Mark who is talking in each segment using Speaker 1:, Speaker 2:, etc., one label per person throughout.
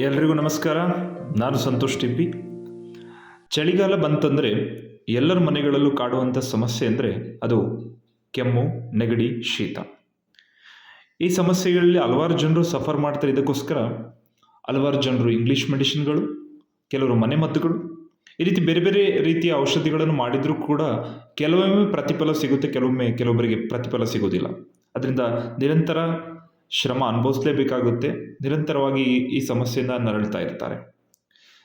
Speaker 1: ಎಲ್ರಿಗೂ ನಮಸ್ಕಾರ. ನಾನು ಸಂತೋಷ್ ಟಿಪ್ಪಿ. ಚಳಿಗಾಲ ಬಂತಂದರೆ ಎಲ್ಲರ ಮನೆಗಳಲ್ಲೂ ಕಾಡುವಂಥ ಸಮಸ್ಯೆ ಅಂದರೆ ಅದು ಕೆಮ್ಮು, ನೆಗಡಿ, ಶೀತ. ಈ ಸಮಸ್ಯೆಗಳಲ್ಲಿ ಹಲವಾರು ಜನರು ಸಫರ್ ಮಾಡ್ತಾರೆ. ಇದಕ್ಕೋಸ್ಕರ ಹಲವಾರು ಜನರು ಇಂಗ್ಲೀಷ್ ಮೆಡಿಸಿನ್ಗಳು, ಕೆಲವರು ಮನೆಮದ್ದುಗಳು, ಈ ರೀತಿ ಬೇರೆ ಬೇರೆ ರೀತಿಯ ಔಷಧಿಗಳನ್ನು ಮಾಡಿದರೂ ಕೂಡ ಕೆಲವೊಮ್ಮೆ ಪ್ರತಿಫಲ ಸಿಗುತ್ತೆ, ಕೆಲವೊಬ್ಬರಿಗೆ ಪ್ರತಿಫಲ ಸಿಗೋದಿಲ್ಲ. ಅದರಿಂದ ನಿರಂತರ ಶ್ರಮ ಅನುಭವಿಸಲೇಬೇಕಾಗುತ್ತೆ. ನಿರಂತರವಾಗಿ ಈ ಸಮಸ್ಯೆಯಿಂದ ನರಳ್ತಾ ಇರ್ತಾರೆ.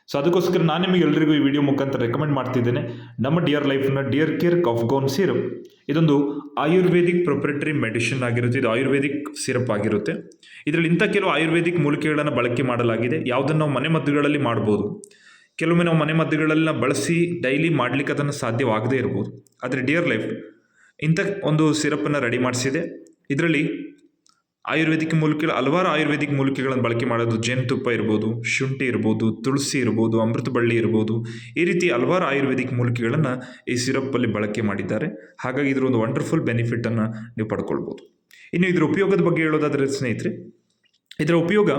Speaker 1: ಸೊ ಅದಕ್ಕೋಸ್ಕರ ನಾನು ನಿಮಗೆ ಎಲ್ಲರಿಗೂ ಈ ವಿಡಿಯೋ ಮುಖಾಂತರ ರೆಕಮೆಂಡ್ ಮಾಡ್ತಿದ್ದೇನೆ ನಮ್ಮ ಡಿಯರ್ ಲೈಫ್ನ ಡಿಯರ್ ಕೇರ್ ಕಫ್ಗೌನ್ ಸಿರಪ್. ಇದೊಂದು ಆಯುರ್ವೇದಿಕ್ ಪ್ರೊಪ್ರೈಟರಿ ಮೆಡಿಸಿನ್ ಆಗಿರುತ್ತೆ. ಇದು ಆಯುರ್ವೇದಿಕ್ ಸಿರಪ್ ಆಗಿರುತ್ತೆ. ಇದರಲ್ಲಿ ಇಂಥ ಕೆಲವು ಆಯುರ್ವೇದಿಕ್ ಮೂಲಿಕೆಗಳನ್ನು ಬಳಕೆ ಮಾಡಲಾಗಿದೆ. ಯಾವುದನ್ನು ನಾವು ಮನೆಮದ್ದುಗಳಲ್ಲಿ ಮಾಡ್ಬೋದು. ಕೆಲವೊಮ್ಮೆ ನಾವು ಮನೆಮದ್ದುಗಳೆಲ್ಲ ಬಳಸಿ ಡೈಲಿ ಮಾಡಲಿಕ್ಕೆ ಅದನ್ನು ಸಾಧ್ಯವಾಗದೇ ಇರ್ಬೋದು. ಆದರೆ ಡಿಯರ್ ಲೈಫ್ ಇಂಥ ಒಂದು ಸಿರಪ್ಪನ್ನು ರೆಡಿ ಮಾಡಿಸಿದೆ. ಇದರಲ್ಲಿ ಆಯುರ್ವೇದಿಕ್ ಮೂಲಿಕೆಗಳು, ಹಲವಾರು ಆಯುರ್ವೇದಿಕ್ ಮೂಲಿಕೆಗಳನ್ನು ಬಳಕೆ ಮಾಡೋದು. ಜೇನುತುಪ್ಪ ಇರ್ಬೋದು, ಶುಂಠಿ ಇರ್ಬೋದು, ತುಳಸಿ ಇರ್ಬೋದು, ಅಮೃತಬಳ್ಳಿ ಇರ್ಬೋದು, ಈ ರೀತಿ ಹಲವಾರು ಆಯುರ್ವೇದಿಕ್ ಮೂಲಿಕೆಗಳನ್ನು ಈ ಸಿರಪ್ಪಲ್ಲಿ ಬಳಕೆ ಮಾಡಿದ್ದಾರೆ. ಹಾಗಾಗಿ ಇದರ ಒಂದು ವಂಡರ್ಫುಲ್ ಬೆನಿಫಿಟನ್ನು ನೀವು ಪಡ್ಕೊಳ್ಬೋದು. ಇನ್ನು ಇದರ ಉಪಯೋಗದ ಬಗ್ಗೆ ಹೇಳೋದಾದರೆ ಸ್ನೇಹಿತರೆ, ಇದರ ಉಪಯೋಗ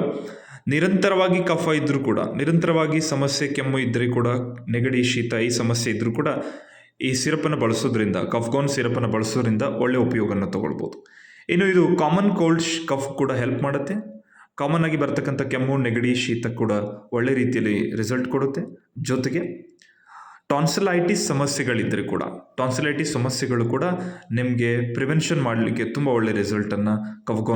Speaker 1: ನಿರಂತರವಾಗಿ ಕಫ ಇದ್ದರೂ ಕೂಡ, ನಿರಂತರವಾಗಿ ಸಮಸ್ಯೆ ಕೆಮ್ಮು ಇದ್ದರೆ ಕೂಡ, ನೆಗಡಿ, ಶೀತ ಈ ಸಮಸ್ಯೆ ಇದ್ದರೂ ಕೂಡ ಈ ಸಿರಪ್ಪನ್ನು ಬಳಸೋದ್ರಿಂದ, ಕಫ್ಗೌನ್ ಸಿರಪ್ಪನ್ನು ಬಳಸೋದ್ರಿಂದ ಒಳ್ಳೆಯ ಉಪಯೋಗವನ್ನು ತಗೊಳ್ಬೋದು. ಇನ್ನು ಇದು ಕಾಮನ್ ಕೋಲ್ಡ್ ಕಫ್ ಕೂಡ ಹೆಲ್ಪ್ ಮಾಡುತ್ತೆ. ಕಾಮನ್ ಆಗಿ ಬರ್ತಕ್ಕಂಥ ಕೆಮ್ಮು, ನೆಗಡಿ, ಶೀತ ಕೂಡ ಒಳ್ಳೆ ರೀತಿಯಲ್ಲಿ ರಿಸಲ್ಟ್ ಕೊಡುತ್ತೆ. ಜೊತೆಗೆ ಟಾನ್ಸಿಲೈಟಿಸ್ ಸಮಸ್ಯೆಗಳಿದ್ದರೆ ಕೂಡ, ಟಾನ್ಸಿಲೈಟಿಸ್ ಸಮಸ್ಯೆಗಳು ಕೂಡ ನಿಮಗೆ ಪ್ರಿವೆನ್ಷನ್ ಮಾಡಲಿಕ್ಕೆ ತುಂಬ ಒಳ್ಳೆ ರಿಸಲ್ಟನ್ನು ಕಫ್ಗೌನ್